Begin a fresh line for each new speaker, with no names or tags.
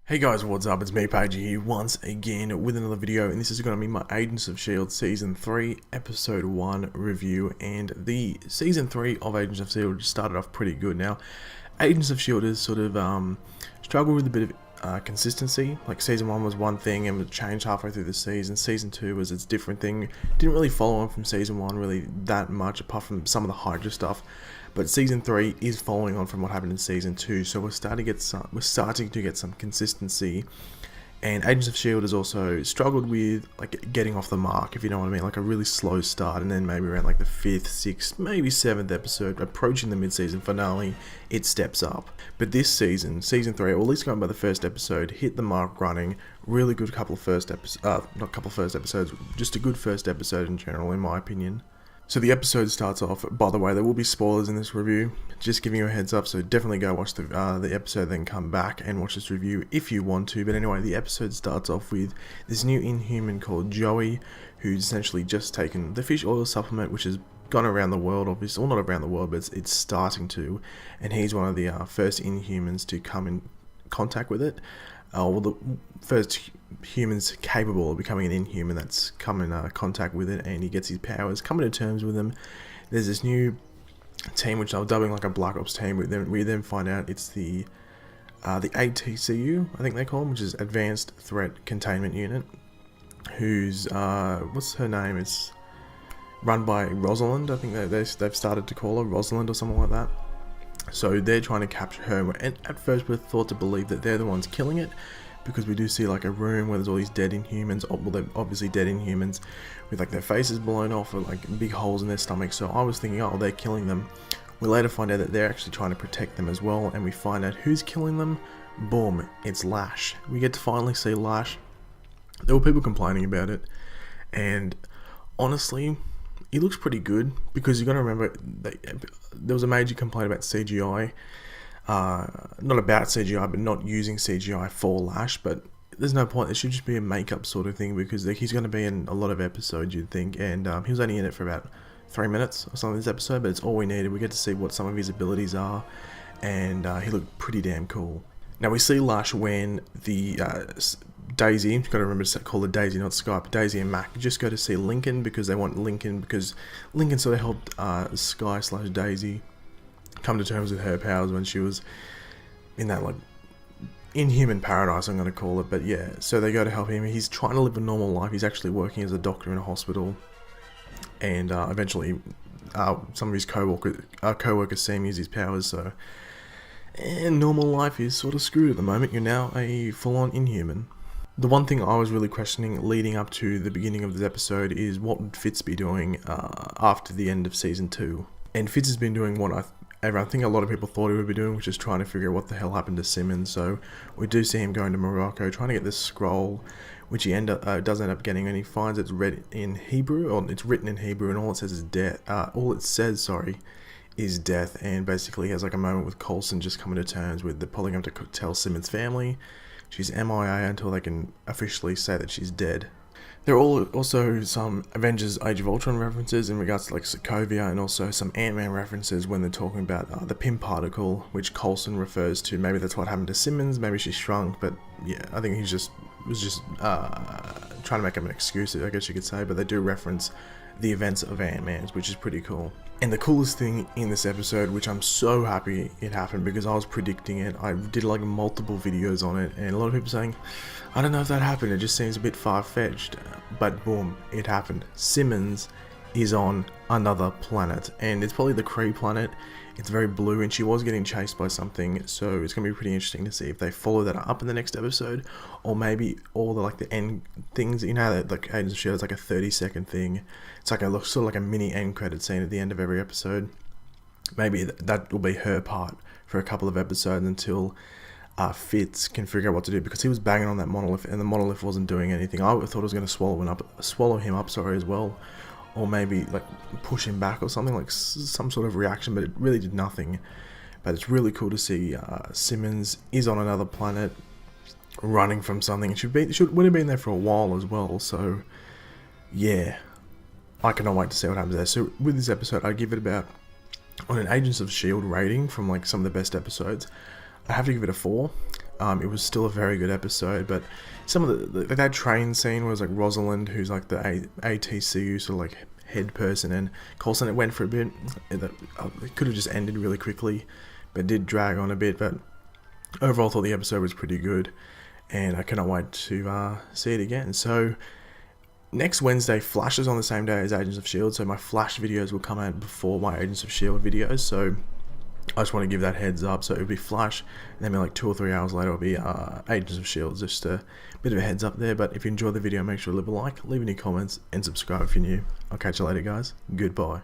Hey guys, what's up? It's me, Pagey, here once again with another video, and this is going to be my Agents of S.H.I.E.L.D. Season 3, Episode 1 review, and the Season 3 of Agents of S.H.I.E.L.D. started off pretty good. Now, Agents of S.H.I.E.L.D. has sort of struggled with a bit of consistency. Like, Season 1 was one thing and it changed halfway through the season. Season 2 was its different thing. Didn't really follow on from Season 1 really that much, apart from some of the Hydra stuff. But Season 3 is following on from what happened in Season 2, so we're starting to get some consistency. And Agents of S.H.I.E.L.D. has also struggled with like getting off the mark, if you know what I mean, like a really slow start, and then maybe around like the 5th, 6th, maybe 7th episode, approaching the mid-season finale, it steps up. But this season, Season 3, or at least going by the first episode, hit the mark running. Really good couple of first episodes, just a good first episode in general, in my opinion. So the episode starts off, by the way, there will be spoilers in this review, just giving you a heads up, so definitely go watch the episode, then come back and watch this review if you want to. But anyway, the episode starts off with this new Inhuman called Joey, who's essentially just taken the fish oil supplement, which has gone around the world, obviously, well, not around the world, but it's starting to, and he's one of the first Inhumans to come in contact with it. The first humans capable of becoming an Inhuman that's come in contact with it, and he gets his powers, coming to terms with them. There's this new team, which I'm dubbing like a Black Ops team. We then find out it's the ATCU, I think they call them, which is Advanced Threat Containment Unit, who's, what's her name? It's run by Rosalind, I think they've started to call her Rosalind or something like that. So they're trying to capture her, and at first we're thought to believe that they're the ones killing it, because we do see like a room where there's all these dead Inhumans, well, they're obviously dead Inhumans, with like their faces blown off or like big holes in their stomachs. So I was thinking, oh, they're killing them. We later find out that they're actually trying to protect them as well, and we find out who's killing them. Boom, it's Lash. We get to finally see Lash. There were people complaining about it, and honestly, it looks pretty good, because you got to remember there was a major complaint about CGI, not about CGI, but not using CGI for Lash. But there's no point. It should just be a makeup sort of thing, because he's going to be in a lot of episodes, you'd think, and he was only in it for about 3 minutes or something this episode, but it's all we needed. We get to see what some of his abilities are, and he looked pretty damn cool. Now we see Lash when the Daisy, you've got to remember to call her Daisy, not Skype. Daisy and Mac just go to see Lincoln, because they want Lincoln, because Lincoln sort of helped Sky/Daisy come to terms with her powers when she was in that like Inhuman paradise, I'm going to call it. But yeah, so they go to help him. He's trying to live a normal life. He's actually working as a doctor in a hospital, and eventually some of his co-workers see him use his powers, so and normal life is sort of screwed at the moment. You're now a full-on Inhuman. The one thing I was really questioning leading up to the beginning of this episode is what would Fitz be doing after the end of Season 2. And Fitz has been doing what I think a lot of people thought he would be doing, which is trying to figure out what the hell happened to Simmons. So we do see him going to Morocco, trying to get this scroll, which he does end up getting, and he finds it's read in Hebrew, or it's written in Hebrew, and all it says is death. Is death, and basically he has like a moment with Coulson just coming to terms with the pulling him to tell Simmons' family she's MIA until they can officially say that she's dead. There are also some Avengers Age of Ultron references in regards to like Sokovia, and also some Ant-Man references when they're talking about the Pym particle, which Coulson refers to. Maybe that's what happened to Simmons, maybe she shrunk, but yeah, I think he was just trying to make up an excuse, I guess you could say. But they do reference the events of Ant-Man, which is pretty cool. And the coolest thing in this episode, which I'm so happy it happened, because I was predicting it, I did like multiple videos on it, and a lot of people saying, I don't know if that happened, it just seems a bit far-fetched, but boom, it happened. Simmons is on another planet, and it's probably the Kree planet. It's very blue, and she was getting chased by something, so it's going to be pretty interesting to see if they follow that up in the next episode, or maybe all the end things, you know, that like Agents of S.H.I.E.L.D. is like a 30-second thing. It's like sort of like a mini end credit scene at the end of every episode. Maybe that will be her part for a couple of episodes until Fitz can figure out what to do, because he was banging on that monolith, and the monolith wasn't doing anything. I thought it was going to swallow him up, as well. Or maybe like push him back or something, like some sort of reaction, but it really did nothing. But it's really cool to see Simmons is on another planet, running from something. Would have been there for a while as well. So yeah, I cannot wait to see what happens there. So with this episode, I give it about, on an Agents of S.H.I.E.L.D. rating from like some of the best episodes, I have to give it a 4. it was still a very good episode. But some of that train scene was like Rosalind, who's like the ATCU sort of like head person, and Coulson. It went for a bit. It could have just ended really quickly, but it did drag on a bit. But overall, I thought the episode was pretty good, and I cannot wait to see it again. So next Wednesday, Flash is on the same day as Agents of S.H.I.E.L.D, so my Flash videos will come out before my Agents of S.H.I.E.L.D videos, so I just want to give that heads up. So it'll be Flash, and then like 2 or 3 hours later it'll be Agents of S.H.I.E.L.D, just a bit of a heads up there. But if you enjoyed the video, make sure to leave a like, leave any comments, and subscribe if you're new. I'll catch you later, guys. Goodbye.